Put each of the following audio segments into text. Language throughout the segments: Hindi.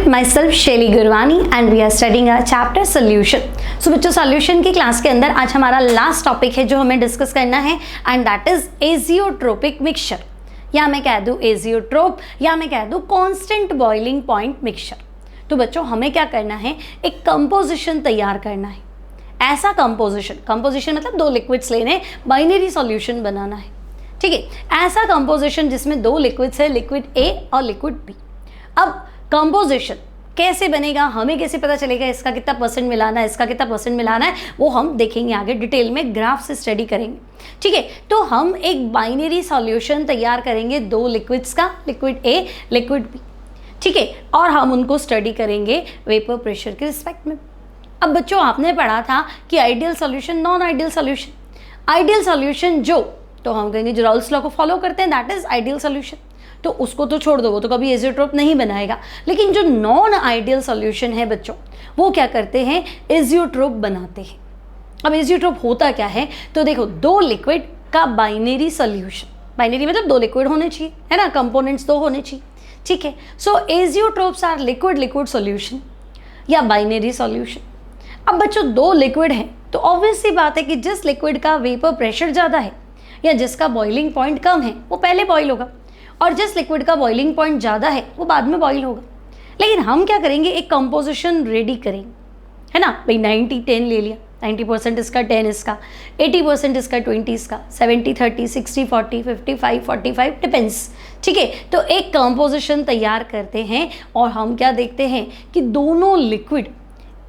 myself Shelly Gurwani and we are studying our chapter solution. So बच्चों solution की क्लास के अंदर आज हमारा लास्ट टॉपिक है जो हमें डिस्कस करना है and that is azeotropic mixture, या मैं कह दूँ azeotrope या मैं कह दूँ constant boiling point mixture. तो बच्चों हमें क्या करना है, एक कंपोजिशन तैयार करना है. ऐसा कंपोजिशन मतलब दो लिक्विड्स लेने, बाइनरी सॉल्यूशन बनाना है. ठीक है, ऐसा कंपोजिशन जिसमें दो लिक्विड्स है, लिक्विड ए और लिक्विड बी. अब कंपोजिशन कैसे बनेगा, हमें कैसे पता चलेगा इसका कितना परसेंट मिलाना है, इसका कितना परसेंट मिलाना है, वो हम देखेंगे आगे डिटेल में, ग्राफ से स्टडी करेंगे. ठीक है, तो हम एक बाइनरी सॉल्यूशन तैयार करेंगे दो लिक्विड्स का, लिक्विड ए लिक्विड बी. ठीक है, और हम उनको स्टडी करेंगे वेपर प्रेशर के रिस्पेक्ट में. अब बच्चों आपने पढ़ा था कि ideal solution, non ideal solution. Ideal solution जो, तो हम कहेंगे जो रॉल्स लॉ को फॉलो करते हैं दैट इज आइडियल सॉल्यूशन. तो उसको तो छोड़ दो, वो तो कभी एजियोट्रोप नहीं बनाएगा. लेकिन जो नॉन आइडियल सॉल्यूशन है बच्चों, वो क्या करते हैं, एजियोट्रोप बनाते हैं. अब एजियोट्रोप होता क्या है, तो देखो दो लिक्विड का बाइनरी सॉल्यूशन, बाइनरी मतलब दो लिक्विड होने चाहिए, है ना, कंपोनेंट्स दो होने चाहिए. ठीक है, so azeotropes are liquid liquid solution या बाइनरी सॉल्यूशन. अब बच्चों दो लिक्विड हैं तो ऑब्वियस सी बात है कि जिस लिक्विड का वेपर प्रेशर ज़्यादा है या जिसका बॉइलिंग पॉइंट कम है वो पहले बॉईल होगा, और जिस लिक्विड का बॉइलिंग पॉइंट ज़्यादा है वो बाद में बॉईल होगा. लेकिन हम क्या करेंगे, एक कंपोजिशन रेडी करेंगे, है ना भाई. 90-10 ले लिया, 90% इसका, 10 इसका, 80% इसका, 20 इसका, 70-30, 60-40, 55-45 डिपेंड्स. ठीक है, तो एक कंपोजिशन तैयार करते हैं और हम क्या देखते हैं कि दोनों लिक्विड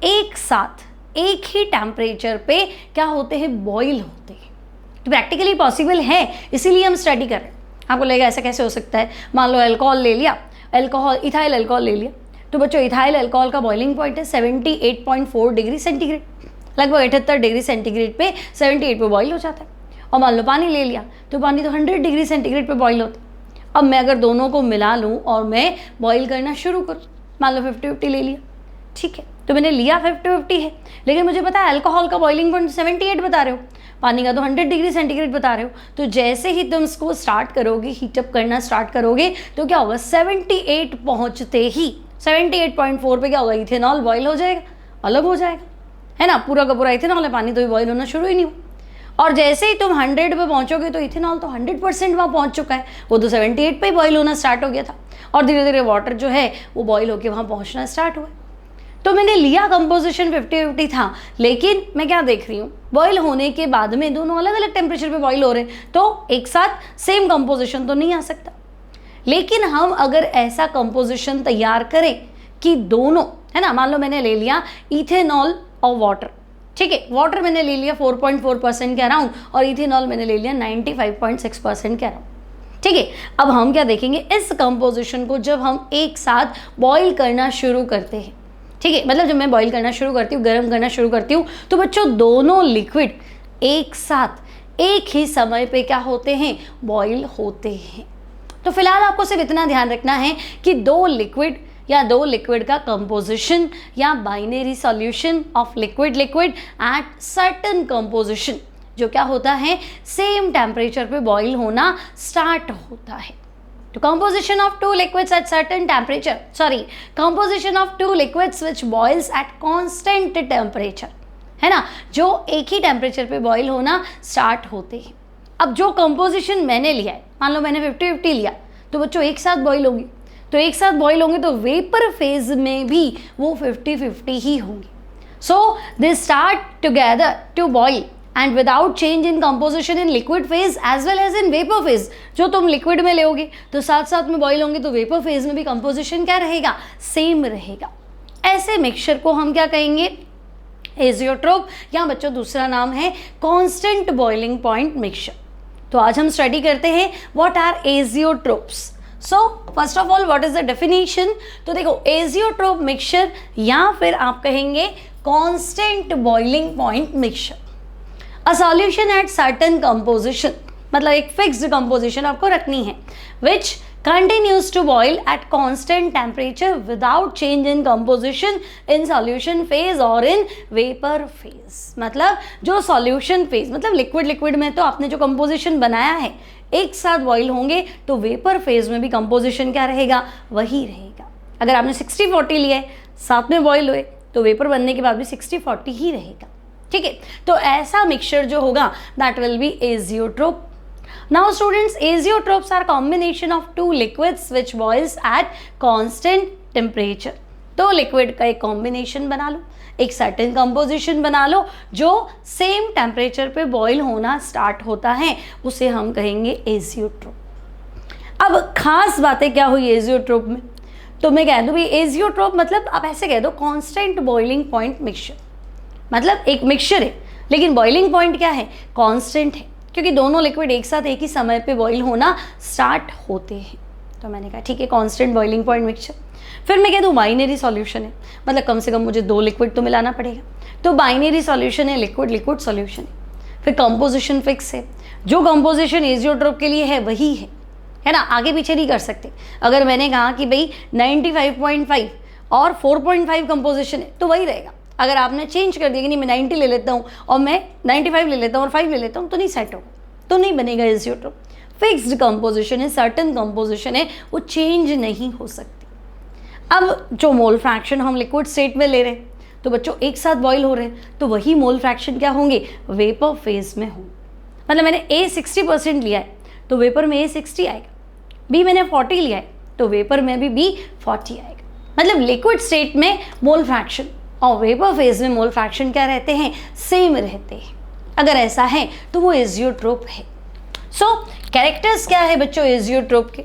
एक साथ एक ही टेम्परेचर पे क्या होते हैं, बॉईल होते हैं. तो प्रैक्टिकली पॉसिबल है, इसीलिए हम स्टडी कर रहे हैं. आपको लगेगा ऐसा कैसे हो सकता है, मान लो अल्कोहल ले लिया, इथाइल अल्कोहल ले लिया. तो बच्चों इथाइल अल्कोहल का बॉइलिंग पॉइंट है 78.4 डिग्री सेंटीग्रेड, लगभग 78 डिग्री सेंटीग्रेड पे 78 पे बॉईल हो जाता है. और मान लो पानी ले लिया, तो पानी तो 100 डिग्री सेंटीग्रेड पे बॉईल होता है. अब मैं अगर दोनों को मिला लूँ और मैं बॉईल करना शुरू करूँ, मान लो 50-50 ले लिया. ठीक है, तो मैंने लिया 50-50 है, लेकिन मुझे पता है अल्कोहल का बॉइलिंग पॉइंट 78 बता रहे हो, पानी का तो 100 डिग्री सेंटीग्रेड बता रहे हो. तो जैसे ही तुम इसको स्टार्ट करोगे, हीटअप करना स्टार्ट करोगे, तो क्या होगा, 78 पहुंचते ही 78.4 पे क्या होगा, इथेनॉल बॉईल हो जाएगा, अलग हो जाएगा, है ना. पूरा का पूरा इथेनॉल है, पानी तो भी बॉईल होना शुरू ही नहीं हुआ. और जैसे ही तुम 100 पे पहुंचोगे तो इथेनॉल तो 100% वहाँ पहुंच चुका है, वो तो 78 पे बॉईल होना स्टार्ट हो गया था. और धीरे धीरे वाटर जो है वो बॉईल होकर वहाँ पहुँचना स्टार्ट हुआ. तो मैंने लिया कंपोजिशन 50-50 था, लेकिन मैं क्या देख रही हूँ, बॉईल होने के बाद में दोनों अलग अलग टेम्परेचर पे बॉईल हो रहे हैं, तो एक साथ सेम कंपोजिशन तो नहीं आ सकता. लेकिन हम अगर ऐसा कंपोजिशन तैयार करें कि दोनों, है ना, मान लो मैंने ले लिया इथेनॉल और वाटर. ठीक है, वाटर मैंने ले लिया 4.4% कह रहा हूँ, और इथेनॉल मैंने ले लिया 95.6% कह रहा हूँ. ठीक है, अब हम क्या देखेंगे, इस कंपोजिशन को जब हम एक साथ बॉईल करना शुरू करते हैं, ठीक है, मतलब जब मैं बॉईल करना शुरू करती हूँ, गर्म करना शुरू करती हूँ, तो बच्चों दोनों लिक्विड एक साथ एक ही समय पे क्या होते हैं, बॉईल होते हैं. तो फिलहाल आपको सिर्फ इतना ध्यान रखना है कि दो लिक्विड या दो लिक्विड का कंपोजिशन या binary solution of liquid liquid at certain composition, जो क्या होता है, सेम टेम्परेचर पे बॉईल होना स्टार्ट होता है. To composition of two liquids at certain temperature, composition of two liquids which boils at constant temperature, है ना, जो एक ही टेम्परेचर पे बॉईल होना स्टार्ट होते हैं. अब जो कंपोजिशन मैंने लिया है, मान लो मैंने 50-50 लिया, तो बच्चों एक साथ बॉईल होंगे, तो एक साथ बॉईल होंगे तो वेपर फेज में भी वो 50-50 ही होंगे. So they start together to boil and without change in composition in liquid phase as well as in vapor phase. जो तुम लिक्विड में लोगे तो साथ साथ में बॉईल होंगे, तो वेपर फेज में भी कंपोजिशन क्या रहेगा, सेम रहेगा. ऐसे मिक्सचर को हम क्या कहेंगे, एजियोट्रोप, या बच्चों दूसरा नाम है कांस्टेंट बॉइलिंग पॉइंट मिक्सचर. तो आज हम स्टडी करते हैं what are azeotropes. So first of all what is the definition. तो देखो एजियोट्रोप मिक्सचर या फिर आप कहेंगे constant boiling point mixture, a solution at certain composition, मतलब एक फिक्स्ड कंपोजिशन आपको रखनी है, विच continues to boil at constant temperature without change in composition in solution phase or in vapor phase. मतलब जो solution phase, मतलब लिक्विड में तो आपने जो कंपोजिशन बनाया है एक साथ बॉईल होंगे, तो वेपर फेज में भी कंपोजिशन क्या रहेगा, वही रहेगा. अगर आपने 60-40 लिया है, साथ में बॉयल हुए, तो वेपर बनने के बाद भी 60-40 ही रहेगा, ठीक है। तो ऐसा मिक्सचर जो होगा that will be azeotrope. Now students, azeotropes are combination of two liquids which boils at constant temperature. तो लिक्विड का एक कॉम्बिनेशन बना लो, एक सर्टेन कंपोजिशन बना लो जो सेम टेम्परेचर पे बॉईल होना स्टार्ट होता है, उसे हम कहेंगे एजियोट्रोप। अब खास बातें क्या हुई एजियोट्रोप में, तो मैं कह दूँ भाई एजियोट्रोप मतलब आप ऐसे कह दो कांस्टेंट बॉइलिंग पॉइंट मिक्सचर। मतलब एक मिक्सचर है लेकिन बॉइलिंग पॉइंट क्या है, कांस्टेंट है, क्योंकि दोनों लिक्विड एक साथ एक ही समय पे बॉईल होना स्टार्ट होते हैं। तो मैंने कहा ठीक है, कांस्टेंट बॉइलिंग पॉइंट मिक्सचर। फिर मैं कह दूँ बाइनरी सॉल्यूशन है, मतलब कम से कम मुझे 2 लिक्विड तो मिलाना पड़ेगा, तो बाइनरी सॉल्यूशन है, लिक्विड लिक्विड सॉल्यूशन है। फिर कंपोजिशन फिक्स है, जो कंपोजिशन एजियोट्रोप के लिए है वही है ना, आगे पीछे नहीं कर सकते। अगर मैंने कहा कि भाई 95.5 और 4.5 कंपोजिशन है तो वही रहेगा। अगर आपने चेंज कर दिया कि नहीं मैं 90 ले लेता हूँ और मैं 95 ले लेता हूँ और 5 ले लेता हूँ, तो नहीं सेट होगा, तो नहीं बनेगा एजियोट्रोप। फिक्स्ड कंपोजिशन है, सर्टेन कंपोजिशन है, वो चेंज नहीं हो सकती। अब जो मोल फ्रैक्शन हम लिक्विड स्टेट में ले रहे हैं, तो बच्चों एक साथ बॉईल हो रहे हैं, तो वही मोल फ्रैक्शन क्या होंगे, वेपर फेज में होंगे। मतलब मैंने A 60% लिया है तो वेपर में A 60 आएगा, B मैंने 40 लिया है तो वेपर में भी B 40 आएगा। मतलब लिक्विड स्टेट में मोल फ्रैक्शन और वेपर फेज में मोल फ्रैक्शन क्या रहते हैं, सेम रहते हैं। अगर ऐसा है तो वो एजियोट्रोप है। सो कैरेक्टर्स क्या है बच्चों एजियोट्रोप के,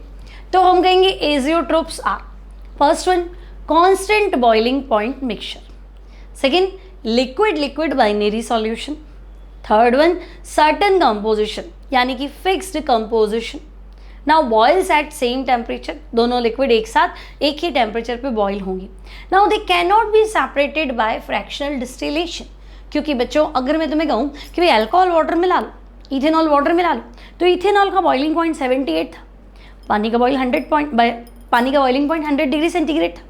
तो हम कहेंगे azeotropes are, first one constant boiling point mixture, second liquid liquid binary solution, third one certain composition यानी कि fixed composition, now boils at same temperature, दोनों लिक्विड एक साथ एक ही टेम्परेचर पे बॉईल होंगे। Now they can not be separated by fractional distillation, क्योंकि बच्चों अगर मैं तुम्हें कहूँ कि भाई अल्कोहल वाटर मिला लो, इथेनॉल वाटर मिला लो, तो इथेनॉल का बॉइलिंग पॉइंट 78 था, पानी का बॉइलिंग पॉइंट 100 डिग्री सेंटीग्रेड था।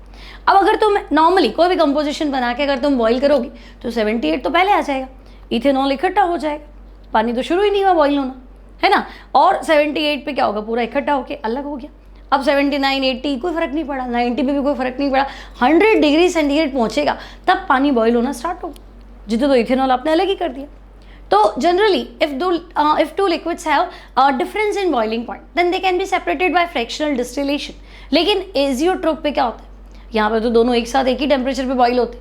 अब अगर तुम नॉर्मली कोई भी कंपोजिशन बना के अगर तुम बॉईल करोगे तो 78 तो पहले आ जाएगा, इथेनॉल इकट्ठा हो जाएगा, पानी तो शुरू ही नहीं हुआ बॉईल होना, है ना। और 78 पे क्या होगा, पूरा इकट्ठा होके अलग हो गया। अब 79, 80 कोई फर्क नहीं पड़ा, 90 पे भी कोई फर्क नहीं पड़ा, 100 डिग्री सेंटीग्रेड पहुंचेगा तब पानी बॉईल होना स्टार्ट होगा, जितना तो इथेनॉल आपने अलग ही कर दिया। तो generally if two liquids have a difference in boiling point then they can be separated by fractional distillation। लेकिन एजियोट्रोप पे क्या होता है, यहाँ पे तो दोनों एक साथ एक ही टेम्परेचर पे बॉईल होते,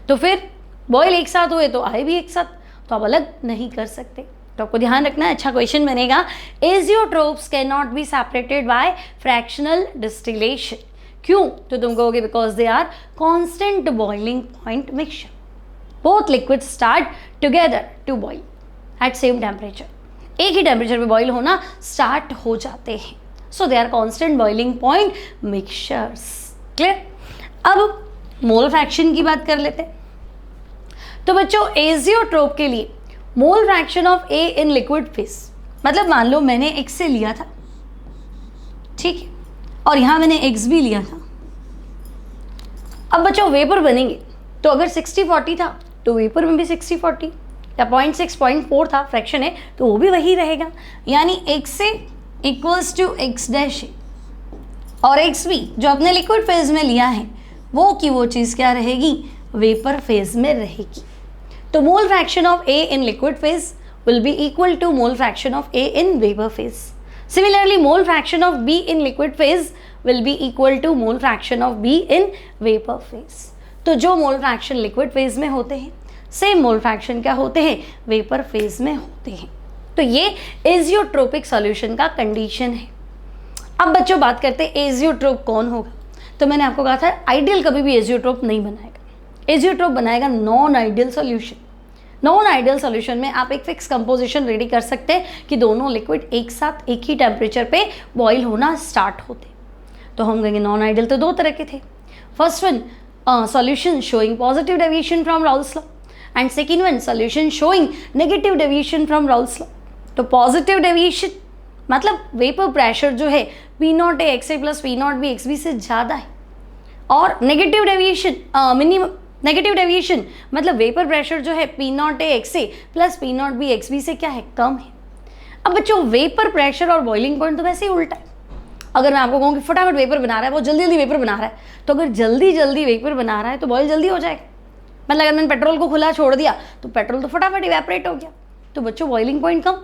तो फिर बॉईल एक साथ हुए तो आए भी एक साथ, तो आप अलग नहीं कर सकते। तो आपको ध्यान रखना है, अच्छा क्वेश्चन बनेगा, azeotropes can not be separated by fractional distillation. क्यों, तो तुम कहोगे because they are constant boiling point mixture, both liquids start together to boil at same temperature, एक ही टेम्परेचर पे बॉईल होना स्टार्ट हो जाते हैं, so they are constant boiling point mixtures. Clear. अब मोल फ्रैक्शन की बात कर लेते हैं। तो बच्चों एजियोट्रोप के लिए mole fraction of A in liquid phase, मतलब मान लो मैंने X से लिया था, ठीक है, और यहाँ मैंने X भी लिया था। अब बच्चों वेपर बनेंगे तो अगर 60-40 था तो वेपर में भी 60-40 या 0.6 0.4 था, फ्रैक्शन है तो वो भी वही रहेगा, यानी X A equals to X dash और X B जो अपने लिक्विड फेज में लिया है वो की वो चीज़ क्या रहेगी, वेपर फेज में रहेगी। तो mole fraction of A in liquid phase will be equal to mole fraction of A in vapor phase. Similarly, mole fraction of B in liquid phase will be equal to mole fraction of B in vapor phase. तो जो मोल फ्रैक्शन लिक्विड फेज में होते हैं सेम मोल फ्रैक्शन क्या होते हैं, वेपर फेज में होते हैं। तो ये एजियोट्रोपिक सॉल्यूशन का कंडीशन है। अब बच्चों बात करते हैं एजियोट्रोप कौन होगा। तो मैंने आपको कहा था आइडियल कभी भी एजियोट्रोप नहीं बनाएगा, एजियोट्रोप बनाएगा non ideal solution. Non ideal solution में आप एक फिक्स कंपोजिशन रेडी कर सकते हैं कि दोनों लिक्विड एक साथ एक ही टेम्परेचर पे बॉईल होना स्टार्ट होते। तो हम कहेंगे नॉन आइडियल तो 2 तरह के थे, first one solution showing positive deviation from Raoult's law and second one solution showing negative deviation from Raoult's law. तो पॉजिटिव डेविएशन मतलब वेपर प्रेशर जो है P0A XA plus P0B XB से ज़्यादा है, और नेगेटिव डेविएशन नेगेटिव डेविएशन मतलब वेपर प्रेशर जो है P0A XA plus P0B XB से क्या है, कम है। अब बच्चों वेपर प्रेशर और बॉइलिंग पॉइंट तो वैसे ही उल्टा है, अगर मैं आपको कहूँ कि फटाफट वेपर बना रहा है, बहुत जल्दी जल्दी वेपर बना रहा है, तो अगर जल्दी जल्दी वेपर बना रहा है तो बॉयल जल्दी हो जाएगा। मतलब अगर मैंने पेट्रोल को खुला छोड़ दिया तो पेट्रोल तो फटाफट इवेपरेट हो गया, तो बच्चों बॉइलिंग पॉइंट कम।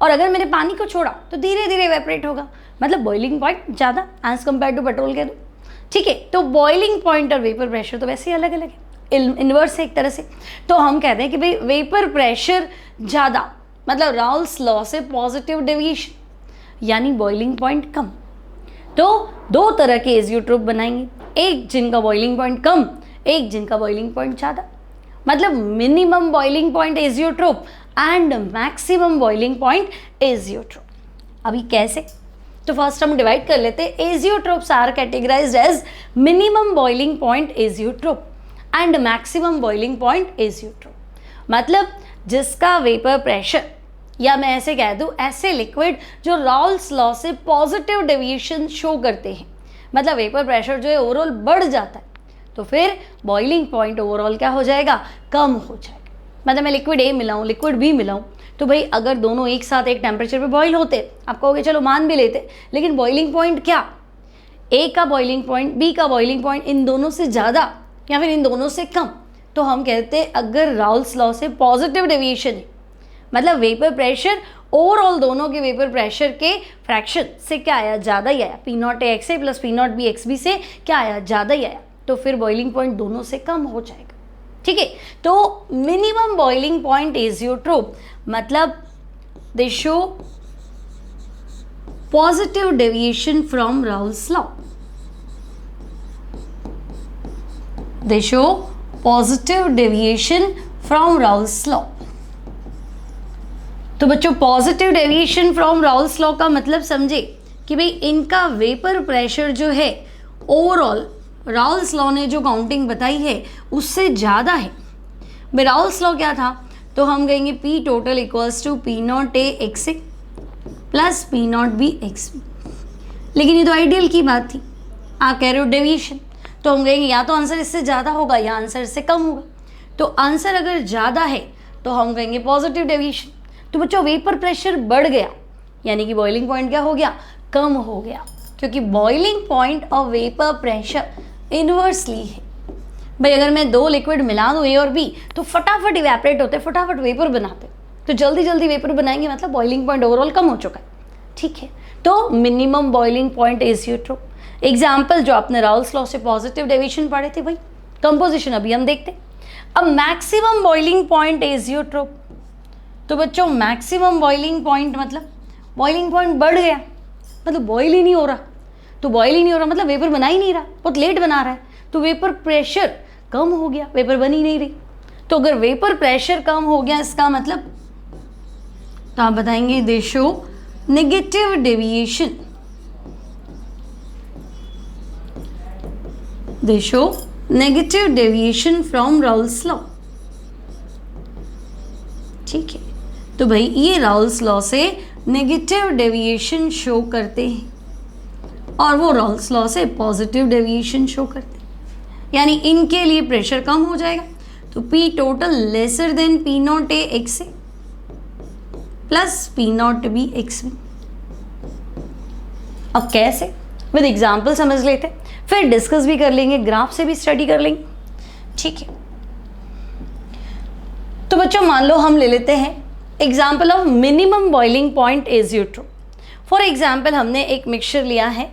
और अगर मैंने पानी को छोड़ा तो धीरे धीरे इवेपरेट होगा, मतलब बॉइलिंग पॉइंट ज़्यादा एज कम्पेयर टू पेट्रोल के। ठीक है, तो बॉइलिंग पॉइंट और वेपर प्रेशर तो वैसे ही अलग अलग है, इन्वर्स है एक तरह से। तो हम कहते हैं कि भाई वेपर प्रेशर ज़्यादा, मतलब राउल्स लॉ से पॉजिटिव डेविएशन, यानी बॉइलिंग पॉइंट कम। तो दो तरह के एजियोट्रोप बनाएंगे, एक जिनका बॉइलिंग पॉइंट कम, एक जिनका बॉइलिंग पॉइंट ज़्यादा, मतलब minimum boiling point azeotrope and maximum boiling point azeotrope. अभी कैसे, तो फर्स्ट हम डिवाइड कर लेते हैं। Azeotropes are categorized as minimum boiling point azeotrope and maximum boiling point azeotrope, मतलब जिसका वेपर प्रेशर, या मैं ऐसे कह दूं ऐसे लिक्विड जो राउल्स लॉ से पॉजिटिव डेविएशन शो करते हैं, मतलब वेपर प्रेशर जो है ओवरऑल बढ़ जाता है, तो फिर बॉइलिंग पॉइंट ओवरऑल क्या हो जाएगा, कम हो जाएगा। मतलब मैं लिक्विड ए मिलाऊं लिक्विड बी मिलाऊं, तो भाई अगर दोनों एक साथ एक टेम्परेचर पे बॉईल होते, आप कहोगे चलो मान भी लेते, लेकिन बॉइलिंग पॉइंट क्या, ए का बॉइलिंग पॉइंट बी का बॉइलिंग पॉइंट इन दोनों से ज़्यादा या फिर इन दोनों से कम, तो हम कहते हैं अगर राउल्स लॉ से पॉजिटिव डेविएशन है, मतलब वेपर प्रेशर ओवरऑल दोनों के वेपर प्रेशर के फ्रैक्शन से क्या आया, ज़्यादा ही आया, P not A X A plus P not B X B से क्या आया, ज़्यादा ही आया, तो फिर बॉइलिंग पॉइंट दोनों से कम हो जाएगा। ठीक है, तो मिनिमम बॉइलिंग पॉइंट एजियोट्रोप मतलब दे show positive deviation from Raoult's law, they show positive deviation from Raoult's law. तो बच्चों positive deviation from Raoult's law का मतलब समझे कि भाई इनका वेपर प्रेशर जो है ओवरऑल राउल्स लॉ ने जो काउंटिंग बताई है उससे ज़्यादा है। भाई राउल्स लॉ क्या था, तो हम कहेंगे P total equals to P not A X A plus P not B X B, लेकिन ये तो आइडियल की बात थी, आप कह रहे हो डेविएशन, तो हम कहेंगे या तो आंसर इससे ज़्यादा होगा या आंसर इससे कम होगा। तो आंसर अगर ज़्यादा है तो हम कहेंगे पॉजिटिव डेविएशन। तो बच्चों वेपर प्रेशर बढ़ गया, यानी कि बॉइलिंग पॉइंट क्या हो गया, कम हो गया, क्योंकि boiling point of vapour pressure inversely है। भाई अगर मैं दो लिक्विड मिला दूँ ए और बी तो फटाफट इवेपरेट होते, फटाफट वेपर बनाते, तो जल्दी जल्दी वेपर बनाएंगे, मतलब बॉइलिंग पॉइंट ओवरऑल कम हो चुका है। ठीक है, तो minimum boiling point azeotrope. Example जो आपने राउल्स लॉ से पॉजिटिव डेविएशन पढ़े थे भाई, कंपोजिशन अभी हम देखते। अब मैक्सिमम बॉइलिंग पॉइंट एजियोट्रोप, तो बच्चों मैक्सिमम बॉइलिंग पॉइंट मतलब बॉइलिंग पॉइंट बढ़ गया, मतलब बॉइल ही नहीं हो रहा, तो बॉइल ही नहीं हो रहा मतलब वेपर बना ही नहीं रहा, बहुत लेट बना रहा है, तो वेपर प्रेशर कम हो गया, वेपर बन ही नहीं रही। तो अगर वेपर प्रेशर कम हो गया इसका मतलब, तो आप बताएंगे दे show negative deviation, they show negative deviation from Raoult's law. ठीक है, तो भाई ये राउल्स लॉ से नेगेटिव डेविएशन शो करते हैं और वो राउल्स लॉ से पॉजिटिव डेविएशन शो करते हैं, यानी इनके लिए प्रेशर कम हो जाएगा। तो P total lesser than P naught A X A plus P naught B X B. अब कैसे, विद एग्जाम्पल समझ लेते, फिर डिस्कस भी कर लेंगे, ग्राफ से भी स्टडी कर लेंगे। ठीक है, तो बच्चों मान लो हम ले लेते हैं example of minimum boiling point azeotrope. For example हमने एक मिक्सचर लिया है,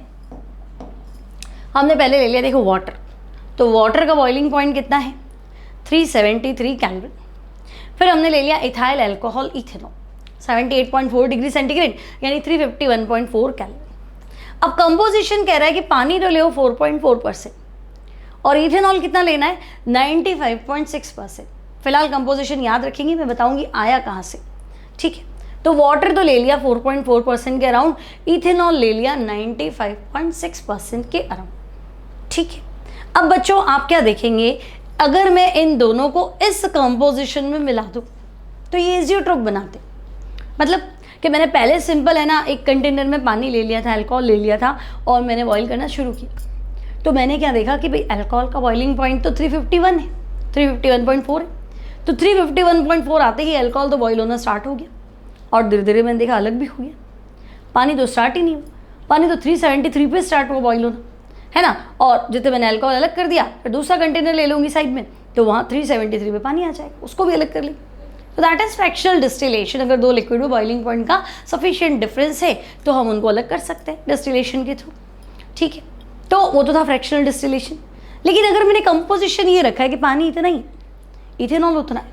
हमने पहले ले लिया देखो वाटर, तो वाटर का बॉइलिंग पॉइंट कितना है 373 केल्विन। फिर हमने ले लिया ethyl alcohol ethanol 78.4 degree centigrade यानी 351.4 केल्विन। अब कंपोजिशन कह रहा है कि पानी तो ले 4.4% और इथेनॉल कितना लेना है 95.6%। फिलहाल कंपोजिशन याद रखेंगे, मैं बताऊंगी आया कहाँ से। ठीक है, तो वाटर तो ले लिया 4.4% के अराउंड, इथेनॉल ले लिया 95.6% के अराउंड। ठीक है, अब बच्चों आप क्या देखेंगे, अगर मैं इन दोनों को इस कंपोजिशन में मिला दूँ तो ये एजियोट्रोप बनाते, मतलब कि मैंने पहले सिंपल है ना एक कंटेनर में पानी ले लिया था, अल्कोहल ले लिया था और मैंने बॉईल करना शुरू किया, तो मैंने क्या देखा कि भाई अल्कोहल का बॉइलिंग पॉइंट तो 351 है, 351.4 है, तो 351.4 आते ही अल्कोहल तो बॉईल होना स्टार्ट हो गया और धीरे धीरे मैंने देखा अलग भी हो गया, पानी तो स्टार्ट ही नहीं हुआ। पानी तो 373 पे स्टार्ट हुआ बॉईल होना, है ना। और जितने मैंने अल्कोहल अलग कर दिया, फिर दूसरा कंटेनर ले लूँगी साइड में, तो वहाँ 373 पे पानी आ जाएगा, उसको भी अलग कर ली। तो दैट इज फ्रैक्शनल डिस्टिलेशन। अगर दो लिक्विड में बॉइलिंग पॉइंट का सफिशिएंट डिफरेंस है तो हम उनको अलग कर सकते हैं डिस्टिलेशन के थ्रू, ठीक है। तो वो तो था फ्रैक्शनल डिस्टिलेशन। लेकिन अगर मैंने कंपोजिशन ये रखा है कि पानी इतना ही, इथेनॉल उतना है,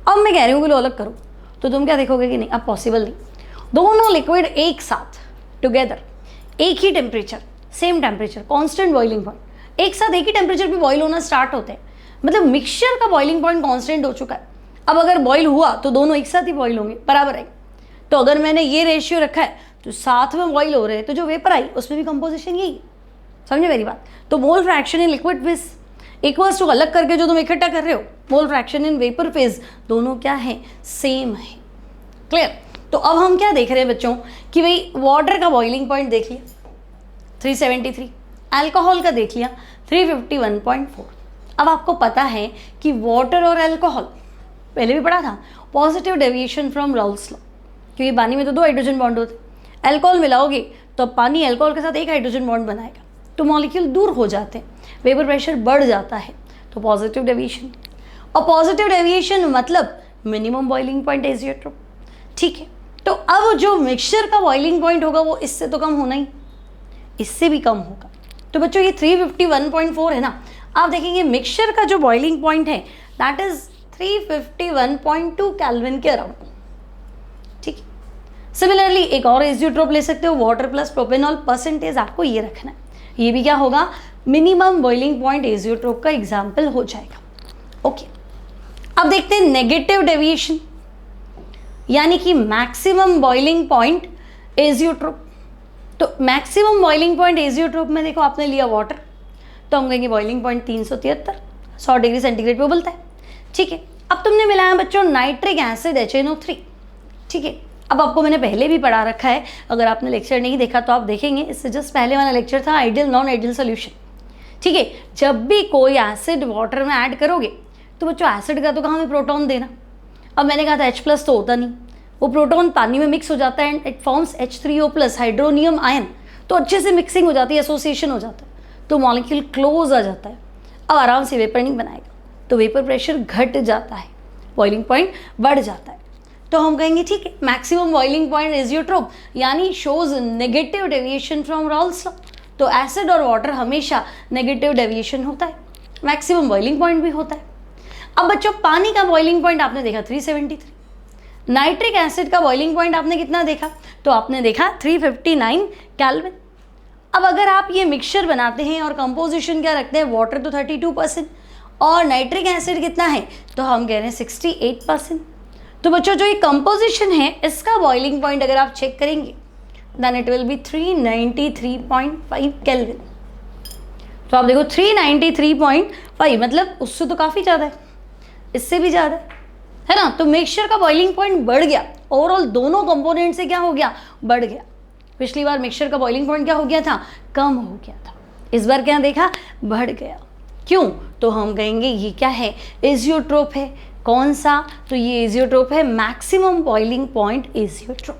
अब मैं कह रही हूँ कि लो अलग करो, तो तुम क्या देखोगे कि नहीं, अब पॉसिबल नहीं। दोनों लिक्विड एक साथ टुगेदर, एक ही temperature, same temperature, constant boiling point, एक साथ एक ही टेम्परेचर पे बॉईल होना स्टार्ट होते हैं, मतलब मिक्सचर का बॉइलिंग पॉइंट कांस्टेंट हो चुका है। अब अगर बॉईल हुआ तो दोनों एक साथ ही बॉईल होंगे, बराबर है। तो अगर मैंने ये रेशियो रखा है तो साथ में बॉईल हो रहे हैं, तो जो वेपर आई उसमें भी कंपोजिशन यही है, समझे मेरी बात। तो mole fraction in liquid phase equals to अलग करके जो तुम इकट्ठा कर रहे हो, mole fraction in vapour phase, दोनों क्या है, सेम है। क्लियर। तो अब हम क्या देख रहे हैं बच्चों कि भाई वाटर का बॉइलिंग पॉइंट देख लिया 373, अल्कोहल का देख लिया 351.4। अब आपको पता है कि वाटर और अल्कोहल पहले भी पढ़ा था, positive deviation from Raoult's law, क्योंकि पानी में तो 2 हाइड्रोजन बॉन्ड होते, अल्कोहल मिलाओगे तो पानी अल्कोहल के साथ 1 हाइड्रोजन बॉन्ड बनाएगा, तो मॉलिक्यूल दूर हो जाते हैं, वेपर प्रेशर बढ़ जाता है, तो पॉजिटिव डेविएशन। और पॉजिटिव डेविएशन मतलब मिनिमम बॉइलिंग पॉइंट एजियोट्रोप, ठीक है। तो अब जो मिक्सचर का बॉइलिंग पॉइंट होगा वो इससे तो कम होना ही, इससे भी कम होगा। तो बच्चों ये 351.4 है ना, आप देखेंगे मिक्सचर का जो बॉइलिंग पॉइंट है दैट इज 351.2 केल्विन के अराउंड, ठीक है। सिमिलरली एक और एजियोट्रोप ले सकते हो, वाटर प्लस प्रोपेनॉल, परसेंटेज आपको ये रखना है, ये भी क्या होगा, मिनिमम बॉइलिंग पॉइंट एजियोट्रोप का एग्जाम्पल हो जाएगा। ओके, अब देखते हैं नेगेटिव डेविएशन, यानी कि मैक्सिमम बॉइलिंग पॉइंट एजियोट्रोप। तो मैक्सिमम बॉइलिंग पॉइंट एजियोट्रोप में देखो आपने लिया वाटर, तो हम कहेंगे बॉइलिंग पॉइंट 373, 100 डिग्री सेंटीग्रेड पे उबलता है, ठीक है। अब तुमने मिलाया बच्चों नाइट्रिक एसिड HNO3, ठीक है। अब आपको मैंने पहले भी पढ़ा रखा है, अगर आपने लेक्चर नहीं देखा तो आप देखेंगे, इससे जस्ट पहले वाला लेक्चर था आइडियल नॉन आइडियल सोल्यूशन, ठीक है। जब भी कोई एसिड वाटर में ऐड करोगे तो बच्चों एसिड का तो कहाँ में प्रोटॉन देना। अब मैंने कहा था H+ तो होता नहीं, वो प्रोटॉन पानी में मिक्स हो जाता है and it forms H3O+ hydronium ion, तो अच्छे से मिक्सिंग हो जाती है, एसोसिएशन हो जाता है, तो मॉलिक्यूल क्लोज आ जाता है। अब आराम से वेपर नहीं बनाएगा, तो वेपर प्रेशर घट जाता है, बॉइलिंग पॉइंट बढ़ जाता है, तो हम कहेंगे ठीक है मैक्सिमम बॉइलिंग पॉइंट एजियोट्रोप, यानी shows negative deviation from Raoult's law. तो एसिड और वाटर हमेशा नेगेटिव डेविएशन होता है, मैक्सिमम बॉइलिंग पॉइंट भी होता है। अब बच्चों पानी का बॉइलिंग पॉइंट आपने देखा 373, नाइट्रिक एसिड का बॉइलिंग पॉइंट आपने कितना देखा, तो आपने देखा 359 केल्विन। अब अगर आप ये मिक्सचर बनाते हैं और कंपोजिशन क्या रखते हैं, वाटर तो 32% और नाइट्रिक एसिड कितना है, तो हम कह रहे हैं 68%। तो बच्चों जो ये कंपोजिशन है इसका बॉइलिंग पॉइंट अगर आप चेक करेंगे then it will be 393.5 kelvin. तो आप देखो 393.5 मतलब उससे तो काफ़ी ज़्यादा है, इससे भी ज़्यादा है ना। तो मिक्सचर का बॉइलिंग पॉइंट बढ़ गया, ओवरऑल दोनों कंपोनेंट से क्या हो गया, बढ़ गया। पिछली बार मिक्सचर का बॉइलिंग पॉइंट क्या हो गया था, कम हो गया था, इस बार क्या देखा, बढ़ गया। क्यों, तो हम कहेंगे ये क्या है, एजियोट्रोप है। कौन सा, तो ये एजियोट्रोप है, मैक्सिमम बॉइलिंग पॉइंट एजियोट्रोप।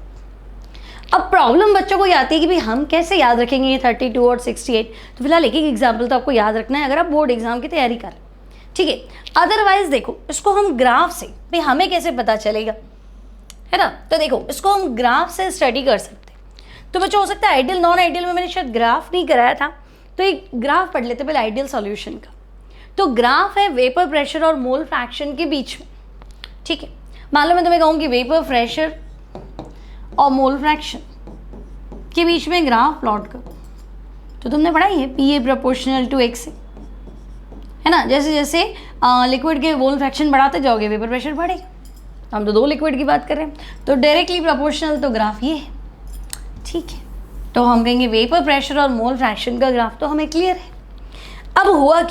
अब प्रॉब्लम बच्चों को ये आती है कि भाई हम कैसे याद रखेंगे ये 32 और 68। तो फिलहाल एक एक एग्जाम्पल तो आपको याद रखना है अगर आप बोर्ड एग्जाम की तैयारी कर, ठीक है। अदरवाइज देखो इसको हम ग्राफ से, भाई हमें कैसे पता चलेगा, है ना। तो देखो इसको हम ग्राफ से स्टडी कर सकते हैं। तो बच्चों हो सकता है आइडियल नॉन आइडियल में मैंने शायद ग्राफ नहीं कराया था, तो एक ग्राफ पढ़ लेते पहले आइडियल सॉल्यूशन का। तो ग्राफ है वेपर प्रेशर और मोल फ्रैक्शन के बीच में, ठीक है। मान लो मैं तुम्हें कहूँ कि वेपर प्रेशर और मोल फ्रैक्शन के बीच में ग्राफ प्लॉट करो, तो तुमने पढ़ाई है PA प्रोपोर्शनल टू X से, है ना। जैसे जैसे लिक्विड के मोल फ्रैक्शन बढ़ाते जाओगे वेपर प्रेशर बढ़ेगा। हम तो 2 लिक्विड की बात कर रहे हैं, तो डायरेक्टली प्रोपोर्शनल तो ग्राफ ये है, ठीक है। तो हम कहेंगे वेपर प्रेशर और मोल फ्रैक्शन का ग्राफ तो हमें क्लियर है। अब हुआ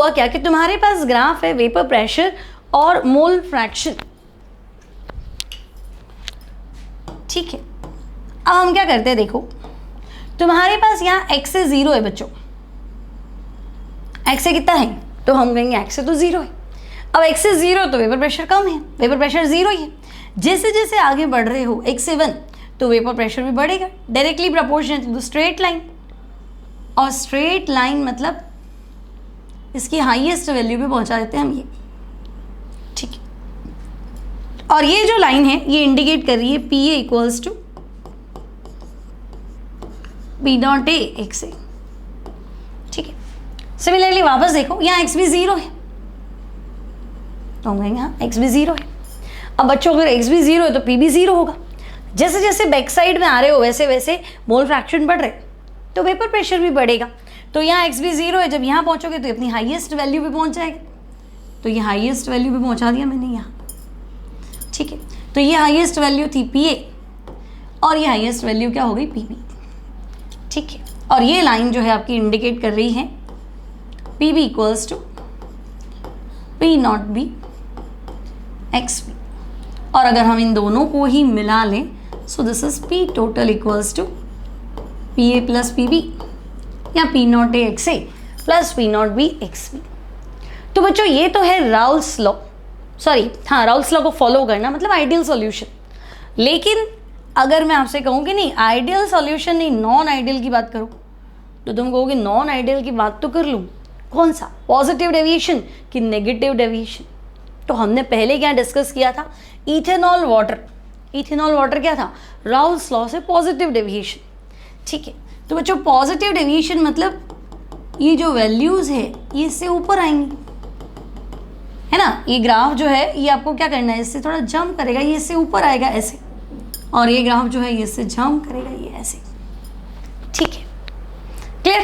क्या कि तुम्हारे पास ग्राफ है वेपर प्रेशर और मोल फ्रैक्शन, ठीक है। अब हम क्या करते हैं, देखो तुम्हारे पास यहाँ x से 0 है बच्चों, x से कितना है, तो हम कहेंगे x से तो 0 है। अब x से 0 तो वेपर प्रेशर कम है, वेपर प्रेशर 0 ही है। जैसे जैसे आगे बढ़ रहे हो x से 1, तो वेपर प्रेशर भी बढ़ेगा, directly proportional to straight line. और स्ट्रेट लाइन मतलब इसकी हाईएस्ट वैल्यू पे पहुंचा देते हैं हम ये, ठीक है। और ये जो लाइन है ये इंडिकेट कर रही है P A equals to P not A X A, ठीक है। सिमिलरली वापस देखो, यहाँ एक्स भी 0 है तो हम कहेंगे हाँ एक्स भी 0 है। अब बच्चों अगर एक्स भी 0 है तो पी भी 0 होगा। जैसे जैसे बैक साइड में आ रहे हो वैसे वैसे मोल फ्रैक्शन बढ़ रहे तो वेपर प्रेशर भी बढ़ेगा। तो यहाँ एक्स भी 0 है, जब यहाँ पहुँचोगे तो अपनी हाईएस्ट वैल्यू पे पहुँच जाएगा। तो ये हाईएस्ट वैल्यू पे पहुँचा दिया मैंने यहाँ, ठीक है। तो ये हाईएस्ट वैल्यू थी पी ए और ये हाईएस्ट वैल्यू क्या हो गई पी बी, ठीक है। और ये लाइन जो है आपकी इंडिकेट कर रही है P B equals to P not B X B. और अगर हम इन दोनों को ही मिला लें so this is P total equals to P A plus P B या P not A X A plus P not B X B. तो बच्चों ये तो है राउल्स लॉ, सॉरी हाँ राउल्स लॉ को फॉलो करना मतलब आइडियल सॉल्यूशन। लेकिन अगर मैं आपसे कहूँ कि नहीं आइडियल सॉल्यूशन नहीं नॉन आइडियल की बात करूँ तो तुम कहोगे नॉन आइडियल की बात तो कर लूँ, कौन सा, पॉजिटिव डेविएशन कि नेगेटिव डेविएशन। तो हमने पहले क्या डिस्कस किया था, इथेनॉल वाटर। इथेनॉल वाटर क्या था, राउल्स लॉ से पॉजिटिव डेविएशन, ठीक है। तो बच्चों पॉजिटिव डेविएशन मतलब ये जो वैल्यूज़ है ये इससे ऊपर आएंगी, है ना। ये ग्राफ जो है ये आपको क्या करना है, इससे थोड़ा जंप करेगा, ये इससे ऊपर आएगा ऐसे, और ये ग्राफ जो है ये इससे जंप करेगा ये ऐसे, ठीक है, क्लियर।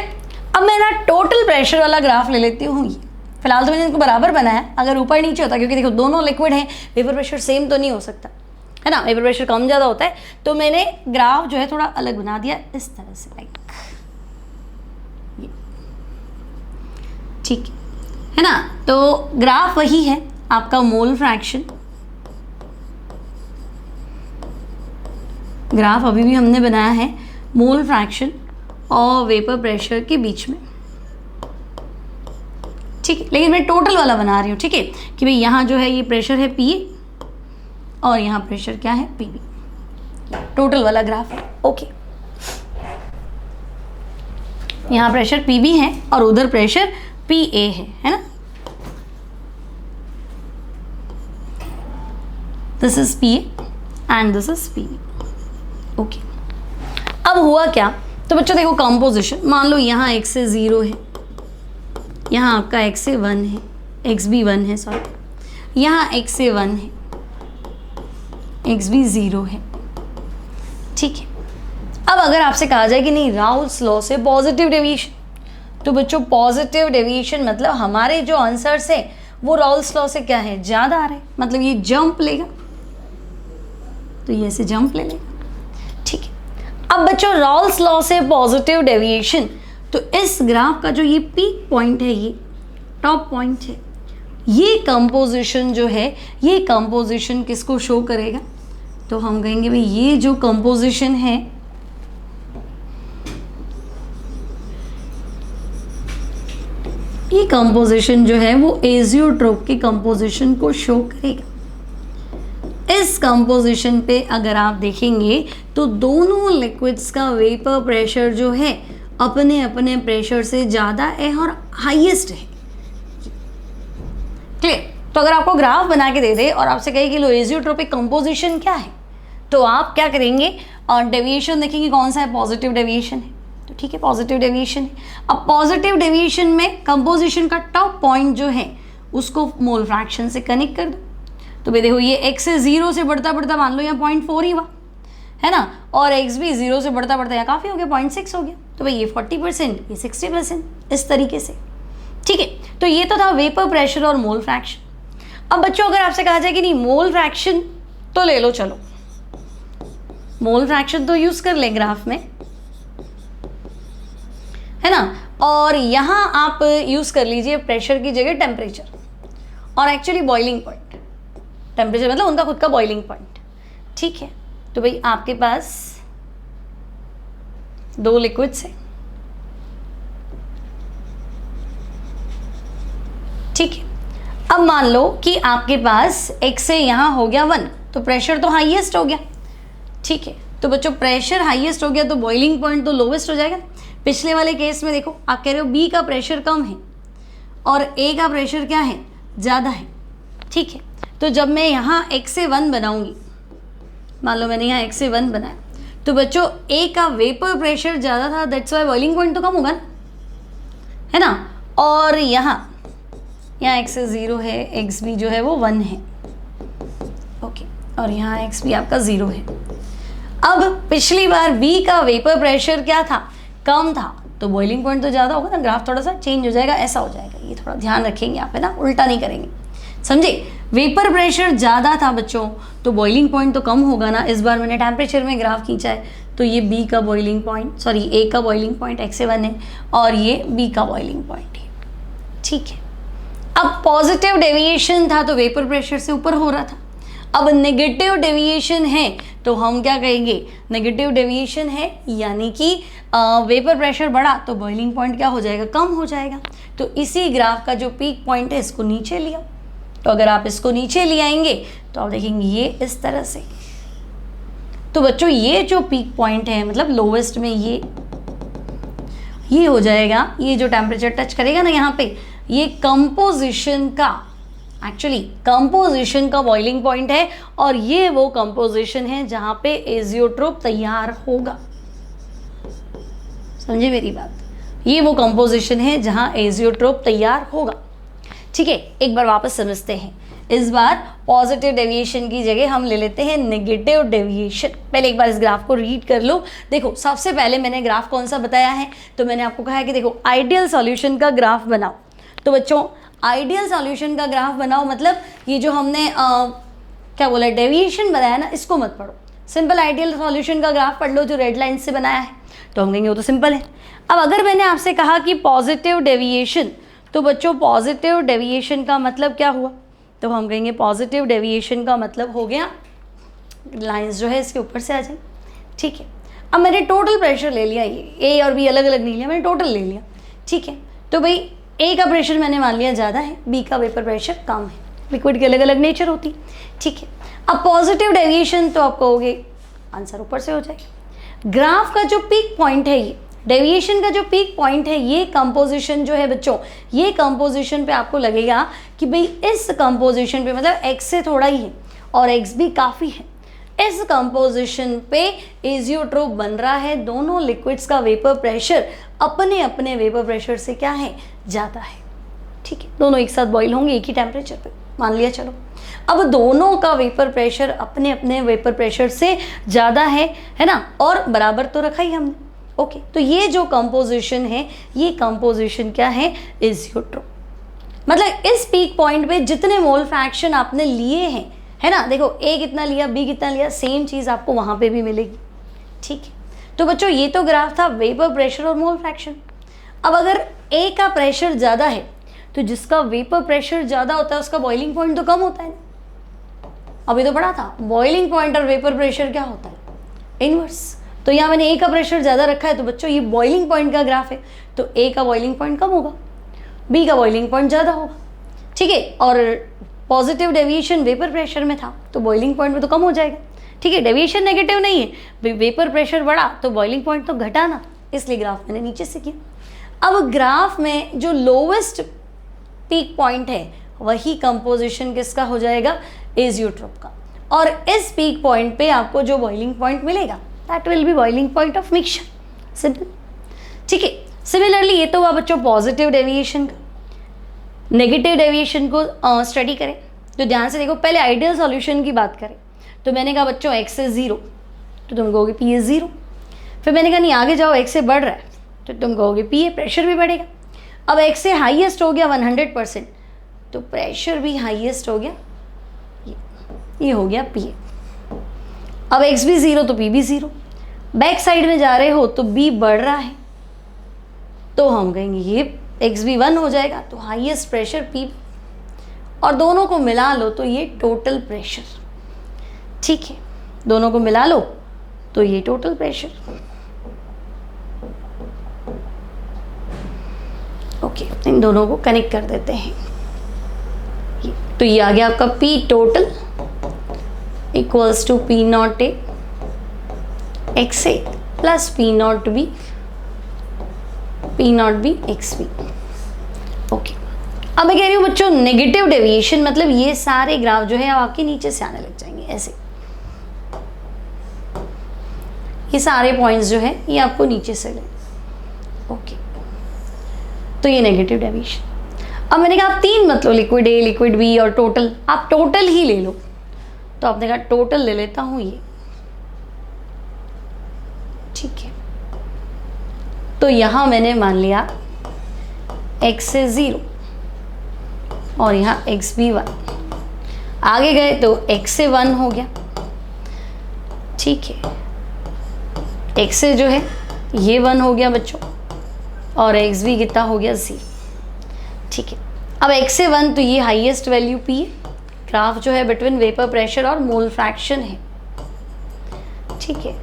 अब मैं ना टोटल प्रेशर वाला ग्राफ ले लेती हूँ। ये फिलहाल तो मैंने इनको बराबर बनाया, अगर ऊपर नीचे होता क्योंकि देखो दोनों लिक्विड हैं, वेपर प्रेशर सेम तो नहीं हो सकता, है ना, वेपर प्रेशर कम ज़्यादा होता है। तो मैंने ग्राफ जो है थोड़ा अलग बना दिया इस तरह से, लाइक ये, ठीक है ना। तो ग्राफ वही है आपका मोल फ्रैक्शन, ग्राफ अभी भी हमने बनाया है मोल फ्रैक्शन और वेपर प्रेशर के बीच में, ठीक है। लेकिन मैं टोटल वाला बना रही हूँ, ठीक है, कि भाई यहाँ जो है ये प्रेशर है पी ए और यहाँ प्रेशर क्या है पी बी, टोटल वाला ग्राफ है, ओके। यहाँ प्रेशर पी बी है और उधर प्रेशर पी ए है ना। This is P A and this is P B, okay. अब हुआ क्या, तो बच्चों देखो कंपोजिशन, मान लो यहाँ x से 0 है, यहाँ आपका x से 1 है, x भी 1 है, सॉरी यहाँ x से 1 है, x भी 0 है, ठीक है। अब अगर आपसे कहा जाए कि नहीं राउल्स लॉ से पॉजिटिव डेविएशन, तो बच्चों पॉजिटिव डेविएशन मतलब हमारे जो आंसर्स है वो राउल्स लॉ से क्या है ज़्यादा आ रहे हैं, मतलब ये जंप लेगा तो ये ऐसे जंप ले लेगा, ठीक है। अब बच्चों राउल्स लॉ से पॉजिटिव डेविएशन, तो इस ग्राफ का जो ये पीक पॉइंट है, ये टॉप पॉइंट है, ये कंपोजिशन जो है ये कंपोजिशन किसको शो करेगा, तो हम कहेंगे भाई ये जो कंपोजिशन है ये कंपोजिशन जो है वो एजियोट्रोप की कंपोजिशन को शो करेगा। इस कंपोजिशन पे अगर आप देखेंगे तो दोनों लिक्विड्स का वेपर प्रेशर जो है अपने अपने प्रेशर से ज़्यादा है और हाईएस्ट है, क्लियर। तो अगर आपको ग्राफ बना के दे दे और आपसे कहे कि लो एजियोट्रोपिक कंपोजिशन क्या है, तो आप क्या करेंगे और डेविएशन देखेंगे कौन सा है, पॉजिटिव डेविएशन है, तो ठीक है पॉजिटिव डेविएशन है। अब पॉजिटिव डेविएशन में कंपोजिशन का टॉप पॉइंट जो है उसको मोल फ्रैक्शन से कनेक्ट कर दो, तो भाई देखो ये x से 0 से बढ़ता बढ़ता मान लो यहाँ 0.4 ही हुआ, है ना, और x भी 0 से बढ़ता बढ़ता यहाँ काफ़ी हो गया 0.6 हो गया, तो भाई ये 40%, ये 60%, इस तरीके से, ठीक है। तो ये तो था वेपर प्रेशर और मोल फ्रैक्शन। अब बच्चों अगर आपसे कहा जाए कि नहीं मोल फ्रैक्शन तो ले लो, चलो मोल फ्रैक्शन तो यूज़ कर लें ग्राफ में, है ना, और यहाँ आप यूज़ कर लीजिए प्रेशर की जगह टेम्परेचर और एक्चुअली बॉइलिंग पॉइंट, टेम्परेचर मतलब उनका खुद का बॉइलिंग पॉइंट, ठीक है। तो भाई आपके पास दो लिक्विड्स है, ठीक है। अब मान लो कि आपके पास x से यहाँ हो गया 1, तो प्रेशर तो हाईएस्ट हो गया, ठीक है। तो बच्चों प्रेशर हाईएस्ट हो गया तो बॉइलिंग पॉइंट तो लोवेस्ट हो जाएगा। पिछले वाले केस में देखो आप कह रहे हो बी का प्रेशर कम है और ए का प्रेशर क्या है, ज़्यादा है। ठीक है, तो जब मैं यहाँ x से 1 बनाऊंगी, मान लो मैंने यहाँ x से 1 बनाया, तो बच्चों ए का वेपर प्रेशर ज़्यादा था, दैट्स वाई बॉइलिंग पॉइंट तो कम होगा ना, है ना। और यहाँ x से 0 है, एक्स भी जो है वो 1 है, ओके, और यहाँ एक्स भी आपका 0 है। अब पिछली बार बी का वेपर प्रेशर क्या था, कम था, तो बॉइलिंग पॉइंट तो ज़्यादा होगा ना, ग्राफ थोड़ा सा चेंज हो जाएगा, ऐसा हो जाएगा। ये थोड़ा ध्यान रखेंगे आप, है ना, उल्टा नहीं करेंगे, समझे। वेपर प्रेशर ज़्यादा था बच्चों तो बॉइलिंग पॉइंट तो कम होगा ना। इस बार मैंने टेम्परेचर में ग्राफ खींचा है, तो ये बी का बॉइलिंग पॉइंट, सॉरी ए का बॉइलिंग पॉइंट x से 1 है और ये बी का बॉइलिंग पॉइंट है। ठीक है, अब पॉजिटिव डेविएशन था तो वेपर प्रेशर से ऊपर हो रहा था। अब नेगेटिव डेविएशन है तो हम क्या कहेंगे, नेगेटिव डेविएशन है यानी कि वेपर प्रेशर बढ़ा तो बॉइलिंग पॉइंट क्या हो जाएगा, कम हो जाएगा। तो इसी ग्राफ का जो पीक पॉइंट है इसको नीचे लिया, तो अगर आप इसको नीचे ले आएंगे तो आप देखेंगे ये इस तरह से। तो बच्चों ये जो पीक पॉइंट है मतलब लोवेस्ट में ये हो जाएगा, ये जो टेम्परेचर टच करेगा ना यहाँ पे, ये कंपोजिशन का, एक्चुअली कंपोजिशन का बॉइलिंग पॉइंट है और ये वो कंपोजिशन है जहाँ पे एजियोट्रोप तैयार होगा। समझे मेरी बात, ये वो कंपोजिशन है जहाँ एजियोट्रोप तैयार होगा। ठीक है, एक बार वापस समझते हैं। इस बार पॉजिटिव डेविएशन की जगह हम ले लेते हैं नेगेटिव डेविएशन। पहले एक बार इस ग्राफ को रीड कर लो। देखो सबसे पहले मैंने ग्राफ कौन सा बताया है, तो मैंने आपको कहा है कि देखो आइडियल सॉल्यूशन का ग्राफ बनाओ। तो बच्चों आइडियल सॉल्यूशन का ग्राफ बनाओ मतलब ये जो हमने क्या बोला डेविएशन बनाया ना, इसको मत पढ़ो, सिंपल आइडियल सॉल्यूशन का ग्राफ पढ़ लो जो रेड लाइन से बनाया है, तो हम कहेंगे वो तो सिंपल है। अब अगर मैंने आपसे कहा कि पॉजिटिव डेविएशन, तो बच्चों पॉजिटिव डेविएशन का मतलब क्या हुआ, तो हम कहेंगे पॉजिटिव डेविएशन का मतलब हो गया लाइंस जो है इसके ऊपर से आ जाए। ठीक है, अब मैंने टोटल प्रेशर ले लिया, ये ए और बी अलग अलग नहीं लिया, मैंने टोटल ले लिया। ठीक है, तो भाई ए का प्रेशर मैंने मान लिया ज़्यादा है, बी का वेपर प्रेशर कम है, लिक्विड की अलग अलग नेचर होती। ठीक है, अब पॉजिटिव डेविएशन तो आप कहोगे आंसर ऊपर से हो जाएगा। ग्राफ का जो पीक पॉइंट है, ये डेविएशन का जो पीक पॉइंट है, ये कंपोजिशन जो है बच्चों, ये कंपोजिशन पे आपको लगेगा कि भाई इस कंपोजिशन पे मतलब x से थोड़ा ही है और x भी काफ़ी है, इस कंपोजिशन पे एजियोट्रोप बन रहा है। दोनों लिक्विड्स का वेपर प्रेशर अपने अपने वेपर प्रेशर से क्या है, ज़्यादा है। ठीक है, दोनों एक साथ बॉईल होंगे एक ही टेम्परेचर पे, मान लिया। चलो अब दोनों का वेपर प्रेशर अपने अपने वेपर प्रेशर से ज़्यादा है ना, और बराबर तो रखा ही हमने। ओके, तो ये जो कंपोजिशन है, ये कंपोजिशन क्या है, एजियोट्रोप। मतलब इस पीक पॉइंट पे जितने मोल फ्रैक्शन आपने लिए हैं, है ना, देखो ए कितना लिया, बी कितना लिया, सेम चीज़ आपको वहाँ पे भी मिलेगी। ठीक है, तो बच्चों ये तो ग्राफ था वेपर प्रेशर और मोल फ्रैक्शन। अब अगर ए का प्रेशर ज़्यादा है तो जिसका वेपर प्रेशर ज़्यादा होता है उसका बॉइलिंग पॉइंट तो कम होता है ना। अभी तो पढ़ा था बॉइलिंग पॉइंट और वेपर प्रेशर क्या होता है, इनवर्स। तो यहाँ मैंने ए का प्रेशर ज़्यादा रखा है, तो बच्चों ये बॉइलिंग पॉइंट का ग्राफ है, तो ए का बॉइलिंग पॉइंट कम होगा, बी का बॉइलिंग पॉइंट ज़्यादा होगा। ठीक है, और पॉजिटिव डेविएशन वेपर प्रेशर में था तो बॉइलिंग पॉइंट में तो कम हो जाएगा। ठीक है, डेविएशन नेगेटिव नहीं है, वेपर प्रेशर बढ़ा तो बॉइलिंग पॉइंट तो घटा ना, इसलिए ग्राफ मैंने नीचे से किया। अब ग्राफ में जो लोवेस्ट पीक पॉइंट है वही कंपोजिशन किसका हो जाएगा, एजियोट्रोप का, और इस पीक पॉइंट पे आपको जो बॉइलिंग पॉइंट मिलेगा that will B boiling point of mixture, simple. ठीक है, सिमिलरली ये तो हुआ बच्चों पॉजिटिव डेविएशन का। नेगेटिव डेविएशन को स्टडी करें तो ध्यान से देखो, पहले आइडियल सॉल्यूशन की बात करें तो मैंने कहा बच्चों x से 0, तो तुम कहोगे P is 0। फिर मैंने कहा नहीं आगे जाओ, x से बढ़ रहा है तो तुम कहोगे P है, प्रेशर भी बढ़ेगा। अब x से हाईएस्ट हो गया 100%, तो प्रेशर भी हाईएस्ट हो गया, ये हो गया P। अब x भी 0 तो P भी 0। बैक साइड में जा रहे हो तो B बढ़ रहा है, तो हम कहेंगे ये x भी 1 हो जाएगा, तो हाईएस्ट प्रेशर P, और दोनों को मिला लो तो ये टोटल प्रेशर। ठीक है, दोनों को मिला लो तो ये टोटल प्रेशर। ओके, इन दोनों को कनेक्ट कर देते हैं। तो ये आ गया आपका P total equals to P naught A X A plus P not B X B. Okay, अब मैं कह रही हूँ बच्चों नेगेटिव डेविएशन मतलब ये सारे ग्राफ जो है आपके नीचे से आने लग जाएंगे ऐसे, ये सारे पॉइंट्स जो है ये आपको नीचे से ले। ओके, तो ये नेगेटिव डेविएशन। अब मैंने कहा आप 3 मत लो, लिक्विड ए, लिक्विड बी और टोटल, आप टोटल ही ले लो। तो आपने कहा टोटल ले लेता हूं ये, ठीक है। तो यहां मैंने मान लिया x से 0 और यहाँ x भी 1, आगे गए तो x से 1 हो गया, ठीक है। x से जो है ये 1 हो गया बच्चों और x भी कितना हो गया 0, ठीक है। अब x से 1 तो ये हाईएस्ट वैल्यू p है, ग्राफ जो है बिटवीन वेपर प्रेशर और मोल फ्रैक्शन है, ठीक है।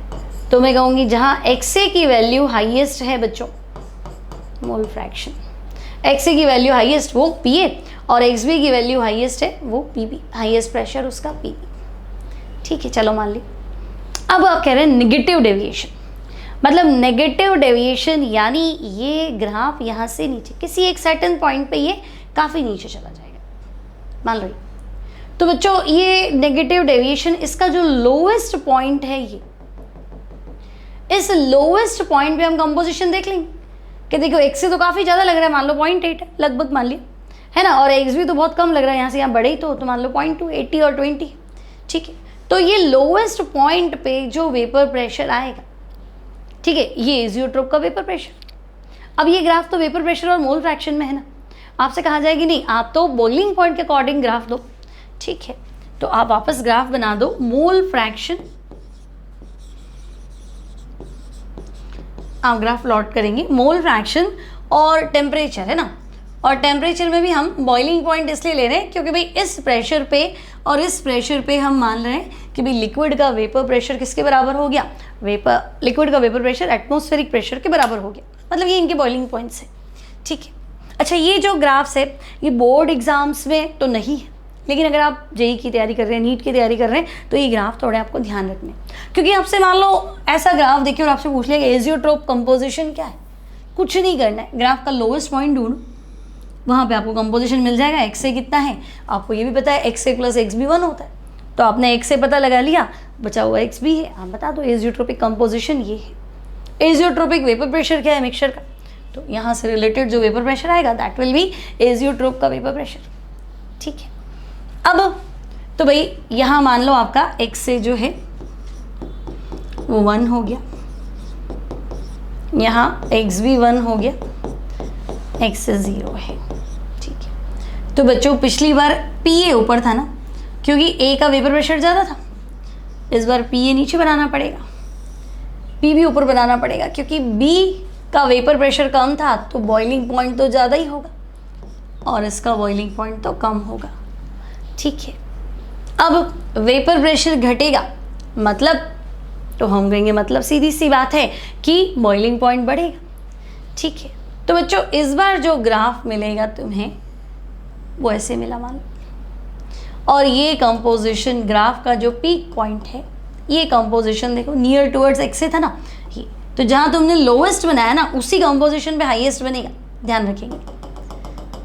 तो मैं कहूँगी जहाँ XA की वैल्यू हाईएस्ट है बच्चों, मोल फ्रैक्शन, XA की वैल्यू हाईएस्ट वो PA और XB की वैल्यू हाईएस्ट है वो PB, हाईएस्ट प्रेशर उसका PB, ठीक है। चलो मान ली। अब आप कह रहे हैं नेगेटिव डेविएशन, मतलब नेगेटिव डेविएशन यानी ये ग्राफ यहाँ से नीचे किसी एक सर्टेन पॉइंट पे ये काफ़ी नीचे चला जाएगा, मान लो। तो बच्चों ये नेगेटिव डेविएशन, इसका जो लोएस्ट पॉइंट है ये, इस लोएस्ट पॉइंट पे हम कंपोजिशन देख लेंगे कि देखो x से तो काफ़ी ज़्यादा लग रहा है, मान लो 0.8 है लगभग, मान लिया है ना, और x भी तो बहुत कम लग रहा है, यहाँ से यहाँ बड़े ही तो मान लो 0.2, 80 और 20, ठीक है। तो ये लोएस्ट पॉइंट पे जो वेपर प्रेशर आएगा, ठीक है, ये एजियोट्रोप का वेपर प्रेशर। अब ये ग्राफ तो वेपर प्रेशर और मोल फ्रैक्शन में है ना, आपसे कहा जाएगी नहीं आप तो बॉइलिंग पॉइंट के अकॉर्डिंग ग्राफ दो, ठीक है। तो आप वापस ग्राफ बना दो, मोल फ्रैक्शन, आप ग्राफ प्लॉट करेंगे, मोल फ्रैक्शन और टेम्परेचर है ना, और टेम्परेचर में भी हम बॉइलिंग पॉइंट इसलिए ले रहे हैं क्योंकि भाई इस प्रेशर पे और इस प्रेशर पे हम मान रहे हैं कि भाई लिक्विड का वेपर प्रेशर किसके बराबर हो गया, लिक्विड का वेपर प्रेशर एटमॉस्फेरिक प्रेशर के बराबर हो गया, मतलब ये इनके बॉइलिंग पॉइंट्स है, ठीक है। अच्छा, ये जो ग्राफ्स है ये बोर्ड एग्जाम्स में तो नहीं है, लेकिन अगर आप जेई की तैयारी कर रहे हैं, नीट की तैयारी कर रहे हैं, तो ये ग्राफ थोड़े आपको ध्यान रखने, क्योंकि आपसे मान लो ऐसा ग्राफ देखिए और आपसे पूछ लिया कि एजियोट्रोप कंपोजिशन क्या है, कुछ नहीं करना है, ग्राफ का लोएस्ट पॉइंट ढूंढो, वहाँ पे आपको कंपोजिशन मिल जाएगा। एक्स से कितना है आपको ये भी पता है, एक्स से प्लस एक्स भी 1 होता है, तो आपने एक्स से पता लगा लिया, बचा हुआ एक्स भी है, आप बता दो एजियोट्रोपिक कंपोजिशन ये है। एजियोट्रोपिक वेपर प्रेशर क्या है मिक्सचर का, तो यहाँ से रिलेटेड जो वेपर प्रेशर आएगा दैट विल बी एजियोट्रोप का वेपर प्रेशर, ठीक है। अब तो भाई यहाँ मान लो आपका x से जो है वो 1 हो गया, यहाँ x भी 1 हो गया, x से 0 है, ठीक है। तो बच्चों पिछली बार PA ऊपर था ना, क्योंकि A का वेपर प्रेशर ज़्यादा था, इस बार PA नीचे बनाना पड़ेगा, P भी ऊपर बनाना पड़ेगा, क्योंकि B का वेपर प्रेशर कम था तो बॉइलिंग पॉइंट तो ज़्यादा ही होगा और इसका बॉइलिंग पॉइंट तो कम होगा, ठीक है। अब वेपर प्रेशर घटेगा मतलब, तो हम कहेंगे मतलब सीधी सी बात है कि बॉइलिंग पॉइंट बढ़ेगा, ठीक है। तो बच्चों इस बार जो ग्राफ मिलेगा तुम्हें वो ऐसे मिला मान लो, और ये कंपोजिशन ग्राफ का जो पीक पॉइंट है, ये कंपोजिशन देखो नियर टुवर्ड्स एक्स से था ना ये, तो जहाँ तुमने लोवेस्ट बनाया ना उसी कंपोजिशन पे हाईएस्ट बनेगा, ध्यान रखेंगे,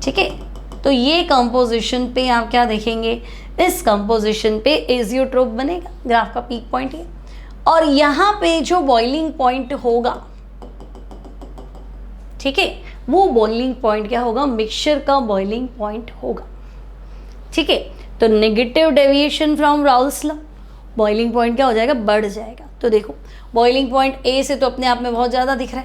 ठीक है। तो ये कंपोजिशन पे आप क्या देखेंगे, इस कंपोजिशन पे एजियोट्रोप बनेगा, ग्राफ का पीक पॉइंट है, और यहाँ पे जो बॉइलिंग पॉइंट होगा, ठीक है, वो बॉइलिंग पॉइंट क्या होगा, मिक्सचर का बॉइलिंग पॉइंट होगा, ठीक है। तो negative deviation from Raoult's law, boiling point क्या हो जाएगा, बढ़ जाएगा। तो देखो बॉइलिंग पॉइंट ए से तो अपने आप में बहुत ज़्यादा दिख रहा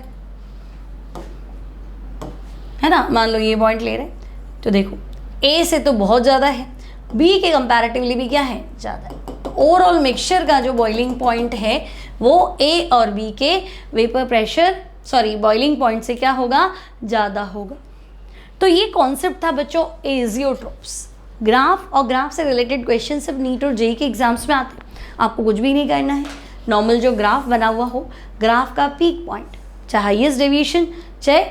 है ना, मान लो ये पॉइंट ले रहे हैं, तो देखो ए से तो बहुत ज़्यादा है, बी के कंपैरेटिवली भी क्या है, ज़्यादा है। तो ओवरऑल मिक्सचर का जो बॉइलिंग पॉइंट है वो ए और बी के वेपर प्रेशर बॉइलिंग पॉइंट से क्या होगा, ज़्यादा होगा। तो ये कॉन्सेप्ट था बच्चों एजियोट्रोप्स। ग्राफ और ग्राफ से रिलेटेड क्वेश्चन सिर्फ नीट और जेई के एग्जाम्स में आते हैं, आपको कुछ भी नहीं करना है, नॉर्मल जो ग्राफ बना हुआ हो, ग्राफ का पीक पॉइंट चाहे हाईएस्ट डेविएशन, चाहे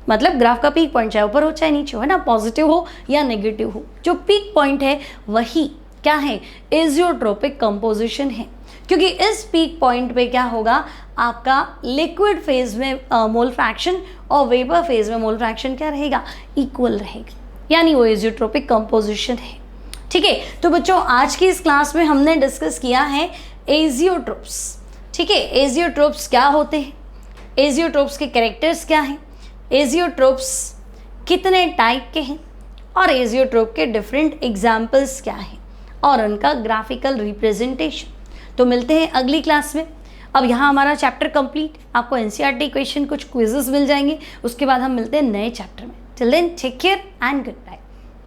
मतलब ग्राफ का पीक पॉइंट चाहे ऊपर हो चाहे नीचे हो, है ना, पॉजिटिव हो या नेगेटिव हो, जो पीक पॉइंट है वही क्या है, एजियोट्रोपिक कंपोजिशन है, क्योंकि इस पीक पॉइंट पे क्या होगा, आपका लिक्विड फेज में मोल फ्रैक्शन और वेपर फेज में मोल फ्रैक्शन क्या रहेगा, इक्वल रहेगा, यानी वो एजियोट्रोपिक कंपोजिशन है। ठीक है, तो बच्चों आज की इस क्लास में हमने डिस्कस किया है एजियोट्रोप्स। ठीक है, एजियोट्रोप्स क्या होते हैं, एजियोट्रोप्स के कैरेक्टर्स क्या हैं, एजियोट्रोप्स कितने टाइप के हैं और एजियोट्रोप के डिफरेंट एग्जाम्पल्स क्या हैं और उनका ग्राफिकल रिप्रेजेंटेशन। तो मिलते हैं अगली क्लास में। अब यहाँ हमारा चैप्टर कंप्लीट, आपको एनसीईआरटी क्वेश्चन कुछ क्विजेस मिल जाएंगे, उसके बाद हम मिलते हैं नए चैप्टर में। Till then take care and good bye.